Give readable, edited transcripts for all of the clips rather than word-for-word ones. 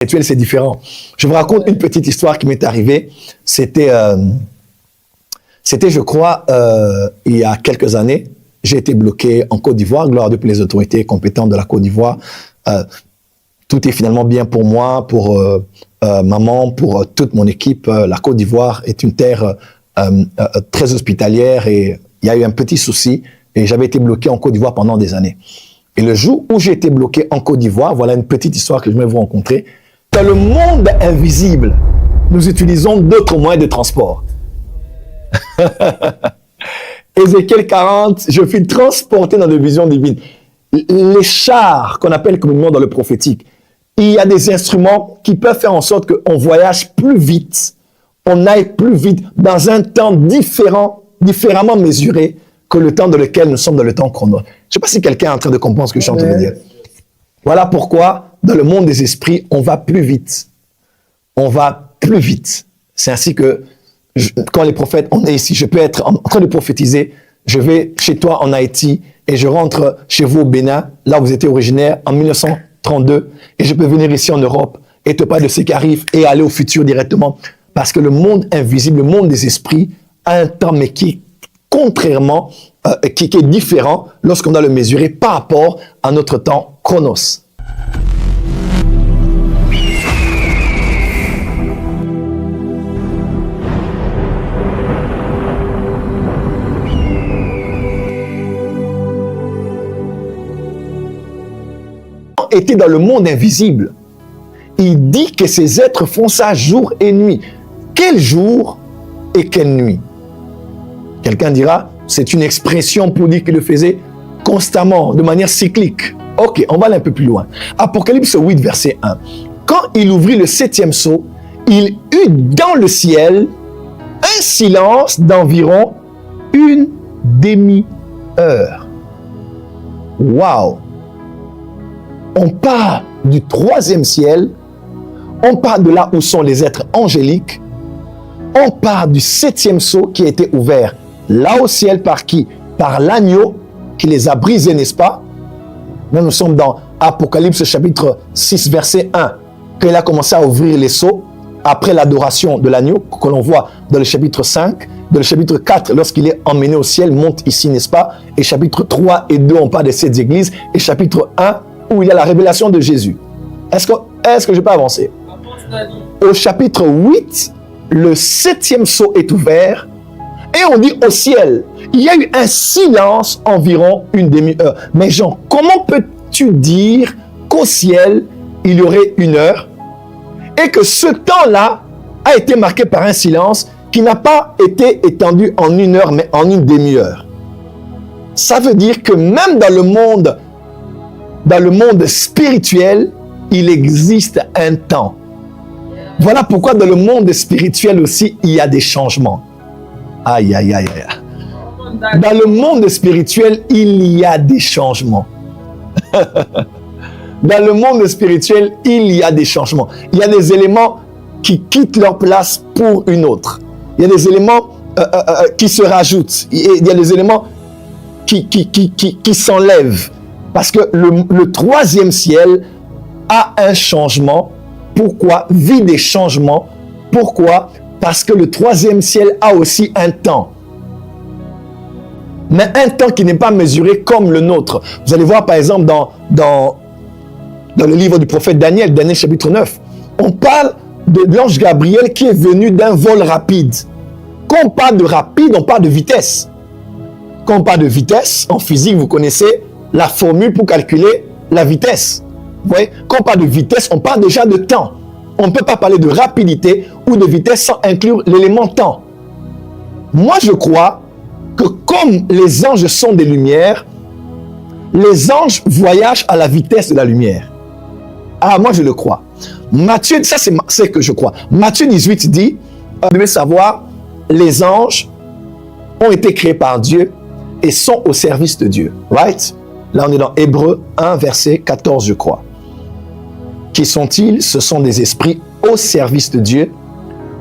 Rituel, c'est différent. Je vous raconte une petite histoire qui m'est arrivée. C'était, je crois, il y a quelques années. J'ai été bloqué en Côte d'Ivoire. Gloire à Dieu pour les autorités compétentes de la Côte d'Ivoire. Tout est finalement bien pour moi, pour maman, pour toute mon équipe. La Côte d'Ivoire est une terre très hospitalière et il y a eu un petit souci et j'avais été bloqué en Côte d'Ivoire pendant des années. Et le jour où j'ai été bloqué en Côte d'Ivoire, voilà une petite histoire que je vais vous rencontrer. Dans le monde invisible, nous utilisons d'autres moyens de transport. Ézéchiel 40, je fus transporté dans des visions divines. Les chars qu'on appelle communément dans le prophétique, il y a des instruments qui peuvent faire en sorte qu'on voyage plus vite, on aille plus vite dans un temps différemment mesuré que le temps dans lequel nous sommes dans le temps chrono. Je ne sais pas si quelqu'un est en train de comprendre ce que je suis en train de dire. Voilà pourquoi, dans le monde des esprits, on va plus vite. On va plus vite. C'est ainsi que, quand les prophètes, on est ici, je peux être en train de prophétiser, je vais chez toi en Haïti et je rentre chez vous au Bénin, là où vous étiez originaire, en 1932, et je peux venir ici en Europe et te parler de ce qui arrive et aller au futur directement. Parce que le monde invisible, le monde des esprits, a un temps, mais qui est contrairement, qui est différent lorsqu'on doit le mesurer par rapport à notre temps chronos. Était dans le monde invisible. Il dit que ces êtres font ça jour et nuit. Quel jour et quelle nuit? Quelqu'un dira, c'est une expression pour dire qu'il le faisait constamment, de manière cyclique. Ok, on va aller un peu plus loin. Apocalypse 8, verset 1. Quand il ouvrit le 7e sceau, il eut dans le ciel un silence d'environ une demi-heure. Waouh! On part du 3e ciel, on part de là où sont les êtres angéliques, on part du 7e sceau qui a été ouvert là au ciel par qui? Par l'agneau qui les a brisés, n'est-ce pas? Là, nous sommes dans Apocalypse chapitre 6, verset 1, qu'il a commencé à ouvrir les sceaux après l'adoration de l'agneau, que l'on voit dans le chapitre 5, dans le chapitre 4, lorsqu'il est emmené au ciel, monte ici, n'est-ce pas? Et chapitre 3 et 2, on parle de cette église, et chapitre 1, où il y a la révélation de Jésus. Est-ce que je peux avancer? Au chapitre 8, le 7e sceau est ouvert, et on dit au ciel, il y a eu un silence environ une demi-heure. Mais Jean, comment peux-tu dire qu'au ciel, il y aurait une heure, et que ce temps-là a été marqué par un silence qui n'a pas été étendu en une heure, mais en une demi-heure? Ça veut dire que même dans le monde spirituel, il existe un temps. Voilà pourquoi dans le monde spirituel aussi, il y a des changements. Aïe, aïe, aïe, aïe. Dans le monde spirituel, il y a des changements. Dans le monde spirituel, il y a des changements. Il y a des éléments qui quittent leur place pour une autre. Il y a des éléments qui se rajoutent. Il y a des éléments qui s'enlèvent. Parce que le 3e ciel a un changement. Pourquoi? Vit des changements. Pourquoi? Parce que le 3e ciel a aussi un temps. Mais un temps qui n'est pas mesuré comme le nôtre. Vous allez voir par exemple dans le livre du prophète Daniel, Daniel chapitre 9, on parle de l'ange Gabriel qui est venu d'un vol rapide. Quand on parle de rapide, on parle de vitesse. Quand on parle de vitesse, en physique, vous connaissez la formule pour calculer la vitesse. Vous voyez, quand on parle de vitesse, on parle déjà de temps. On ne peut pas parler de rapidité ou de vitesse sans inclure l'élément temps. Moi, je crois que comme les anges sont des lumières, les anges voyagent à la vitesse de la lumière. Ah, moi, je le crois. Matthieu, ça c'est ce que je crois. Matthieu 18 dit, vous devez savoir, les anges ont été créés par Dieu et sont au service de Dieu. Right? Là, on est dans Hébreux 1, verset 14, je crois. Qui sont-ils? Ce sont des esprits au service de Dieu,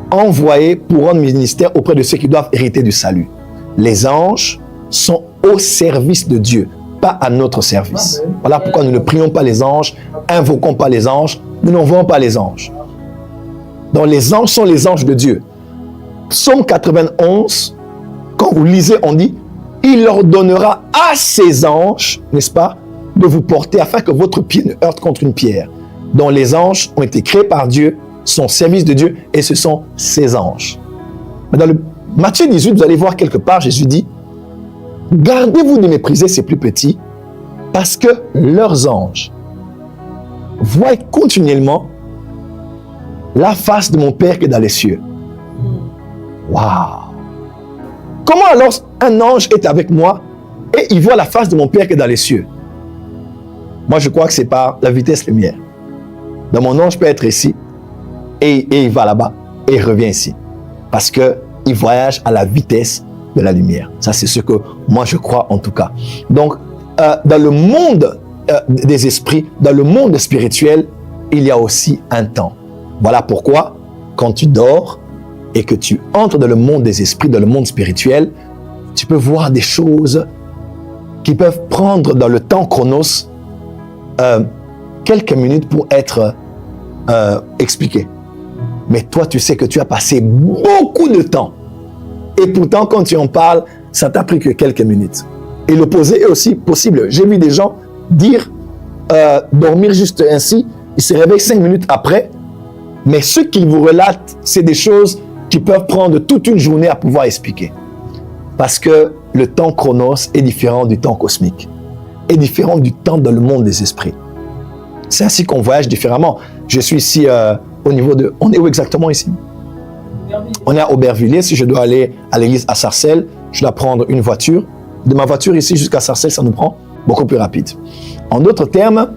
envoyés pour rendre ministère auprès de ceux qui doivent hériter du salut. Les anges sont au service de Dieu. pas à notre service. Voilà pourquoi nous ne prions pas les anges, invoquons pas les anges, nous n'envoyons pas les anges. Donc les anges sont les anges de Dieu. Psaume 91, quand vous lisez, on dit, il ordonnera à ses anges, n'est-ce pas, de vous porter afin que votre pied ne heurte contre une pierre. Donc les anges ont été créés par Dieu, sont au service de Dieu, et ce sont ses anges. Mais dans le Matthieu 18, vous allez voir quelque part, Jésus dit, gardez-vous de mépriser ces plus petits, parce que leurs anges voient continuellement la face de mon Père qui est dans les cieux. Waouh! Comment alors un ange est avec moi et il voit la face de mon Père qui est dans les cieux? Moi, je crois que c'est par la vitesse lumière. Donc, mon ange peut être ici et il va là-bas et il revient ici. Parce qu'il voyage à la vitesse de la lumière. Ça, c'est ce que moi, je crois en tout cas. Donc, dans le monde des esprits, dans le monde spirituel, il y a aussi un temps. Voilà pourquoi, quand tu dors et que tu entres dans le monde des esprits, dans le monde spirituel, tu peux voir des choses qui peuvent prendre dans le temps chronos quelques minutes pour être expliquées. Mais toi, tu sais que tu as passé beaucoup de temps. Et pourtant, quand tu en parles, ça t'a pris que quelques minutes. Et l'opposé est aussi possible. J'ai vu des gens dire dormir juste ainsi, ils se réveillent 5 minutes après, mais ce qu'ils vous relatent, c'est des choses qui peuvent prendre toute une journée à pouvoir expliquer. Parce que le temps chronos est différent du temps cosmique, est différent du temps dans le monde des esprits. C'est ainsi qu'on voyage différemment. Je suis ici au niveau de... On est où exactement ici? On est à Aubervilliers. Si je dois aller à l'église à Sarcelles, je dois prendre une voiture. De ma voiture ici jusqu'à Sarcelles, ça nous prend beaucoup plus rapide. En d'autres termes,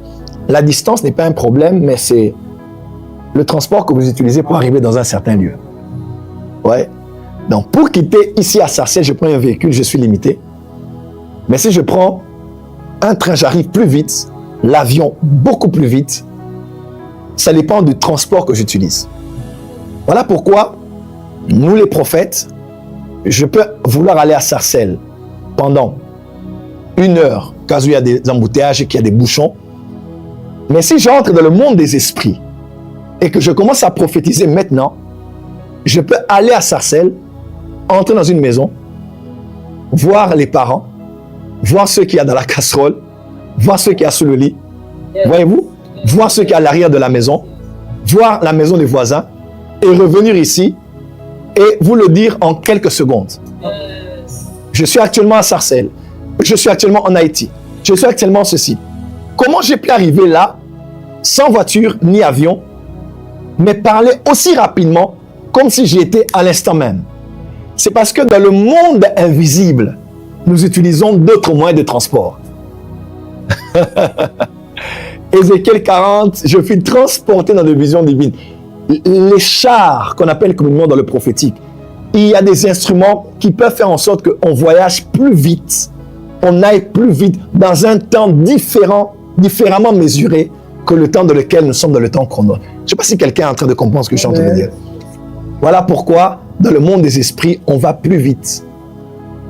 la distance n'est pas un problème, mais c'est le transport que vous utilisez pour arriver dans un certain lieu. Ouais. Donc, pour quitter ici à Sarcelles, je prends un véhicule, je suis limité. Mais si je prends un train, j'arrive plus vite, l'avion beaucoup plus vite, ça dépend du transport que j'utilise. Voilà pourquoi, nous les prophètes, je peux vouloir aller à Sarcelles pendant 1 heure, quand il y a des embouteillages et qu'il y a des bouchons. Mais si j'entre dans le monde des esprits et que je commence à prophétiser maintenant, je peux aller à Sarcelles, entrer dans une maison, voir les parents, voir ceux qui y a dans la casserole, voir ceux qui y a sous le lit, voyez-vous, voir ceux qui y a à l'arrière de la maison, voir la maison des voisins et revenir ici et vous le dire en quelques secondes. Je suis actuellement à Sarcelles, je suis actuellement en Haïti, je suis actuellement ceci. Comment j'ai pu arriver là, sans voiture ni avion, mais parler aussi rapidement comme si j'y étais à l'instant même? C'est parce que dans le monde invisible, nous utilisons d'autres moyens de transport. Ézéchiel 40, je fus transporté dans des visions divines. Les chars qu'on appelle communément dans le prophétique, il y a des instruments qui peuvent faire en sorte qu'on voyage plus vite, on aille plus vite dans un temps différemment mesuré que le temps dans lequel nous sommes dans le temps chrono. Je ne sais pas si quelqu'un est en train de comprendre ce que je suis en train de dire. Voilà pourquoi, dans le monde des esprits, on va plus vite.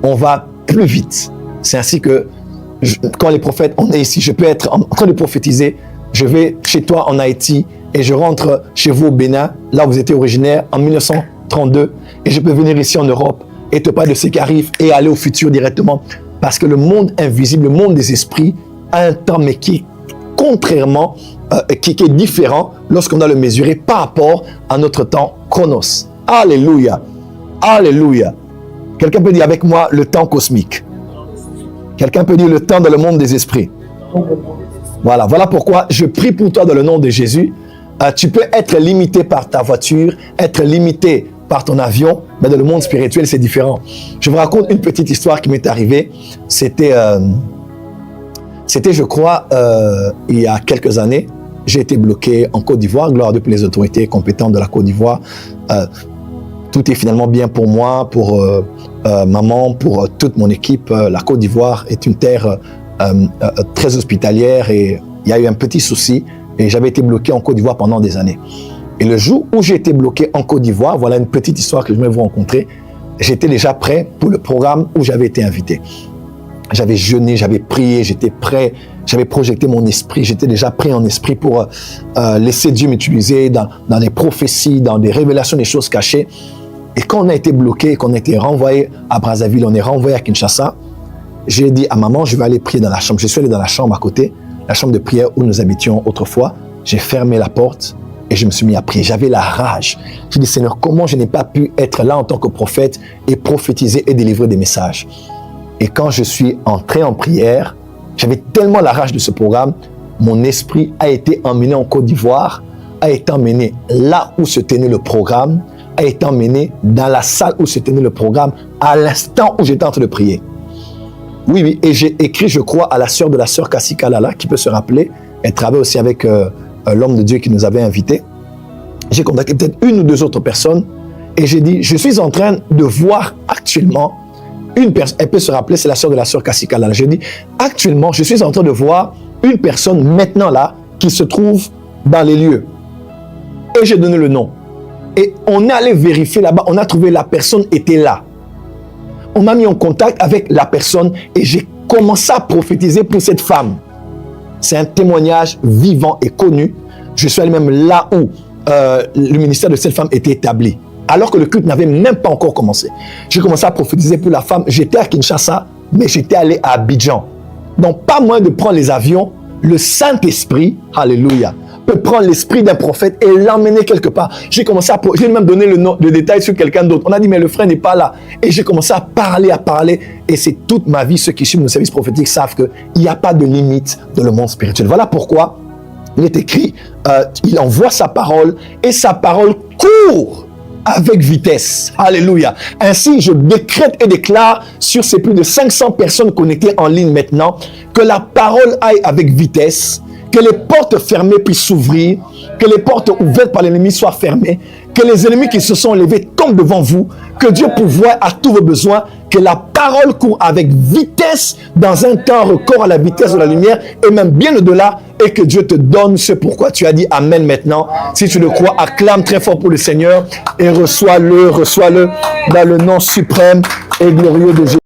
On va plus vite. C'est ainsi que, quand les prophètes, on est ici, je peux être en train de prophétiser, je vais chez toi en Haïti et je rentre chez vous au Bénin, là où vous étiez originaire, en 1932, et je peux venir ici en Europe et te parler de ce qui arrive et aller au futur directement. Parce que le monde invisible, le monde des esprits, a un temps, mais qui est contrairement, qui est différent lorsqu'on doit le mesurer par rapport à notre temps chronos. Alléluia. Alléluia. Quelqu'un peut dire avec moi le temps cosmique. Quelqu'un peut dire le temps dans le monde des esprits. Voilà pourquoi je prie pour toi dans le nom de Jésus. Tu peux être limité par ta voiture, être limité par ton avion, mais dans le monde spirituel, c'est différent. Je vous raconte une petite histoire qui m'est arrivée. C'était, je crois, il y a quelques années. J'ai été bloqué en Côte d'Ivoire, gloire à Dieu pour les autorités compétentes de la Côte d'Ivoire. Tout est finalement bien pour moi, pour maman, pour toute mon équipe. La Côte d'Ivoire est une terre très hospitalière et il y a eu un petit souci et j'avais été bloqué en Côte d'Ivoire pendant des années. Et le jour où j'ai été bloqué en Côte d'Ivoire, voilà une petite histoire que je vais vous rencontrer, j'étais déjà prêt pour le programme où j'avais été invité. J'avais jeûné, j'avais prié, j'étais prêt, j'avais projeté mon esprit, j'étais déjà prêt en esprit pour laisser Dieu m'utiliser dans des prophéties, dans des révélations, des choses cachées. Et quand on a été bloqué, qu'on a été renvoyé à Brazzaville, on est renvoyé à Kinshasa, j'ai dit à maman, je vais aller prier dans la chambre. Je suis allé dans la chambre à côté, la chambre de prière où nous habitions autrefois. J'ai fermé la porte et je me suis mis à prier. J'avais la rage. J'ai dit, Seigneur, comment je n'ai pas pu être là en tant que prophète et prophétiser et délivrer des messages. Et quand je suis entré en prière, j'avais tellement la rage de ce programme, mon esprit a été emmené en Côte d'Ivoire, a été emmené là où se tenait le programme, a été emmené dans la salle où se tenait le programme à l'instant où j'étais en train de prier. Oui, oui, et j'ai écrit, je crois, à la sœur de la sœur Kassi Kalala, qui peut se rappeler, elle travaille aussi avec l'homme de Dieu qui nous avait invités. J'ai contacté peut-être une ou deux autres personnes et j'ai dit, je suis en train de voir actuellement une personne, elle peut se rappeler, c'est la sœur de la sœur Kassi Kalala. J'ai dit, actuellement, je suis en train de voir une personne maintenant là qui se trouve dans les lieux. Et j'ai donné le nom. Et on est allé vérifier là-bas, on a trouvé la personne était là. On m'a mis en contact avec la personne et j'ai commencé à prophétiser pour cette femme. C'est un témoignage vivant et connu. Je suis allé même là où le ministère de cette femme était établi. Alors que le culte n'avait même pas encore commencé. J'ai commencé à prophétiser pour la femme. J'étais à Kinshasa, mais j'étais allé à Abidjan. Donc, pas moins de prendre les avions, le Saint-Esprit, alléluia, peut prendre l'esprit d'un prophète et l'emmener quelque part. J'ai commencé à... J'ai même donné le détail sur quelqu'un d'autre. On a dit, mais le frère n'est pas là. Et j'ai commencé à parler. Et c'est toute ma vie, ceux qui suivent nos services prophétiques savent qu'il n'y a pas de limite dans le monde spirituel. Voilà pourquoi il est écrit, il envoie sa parole et sa parole court avec vitesse. Alléluia. Ainsi, je décrète et déclare sur ces plus de 500 personnes connectées en ligne maintenant que la parole aille avec vitesse, que les portes fermées puissent s'ouvrir, que les portes ouvertes par l'ennemi soient fermées, que les ennemis qui se sont levés tombent devant vous, que Dieu pourvoie à tous vos besoins, que la parole court avec vitesse dans un temps record à la vitesse de la lumière et même bien au-delà, et que Dieu te donne ce pourquoi tu as dit Amen maintenant. Si tu le crois, acclame très fort pour le Seigneur et reçois-le dans le nom suprême et glorieux de Jésus.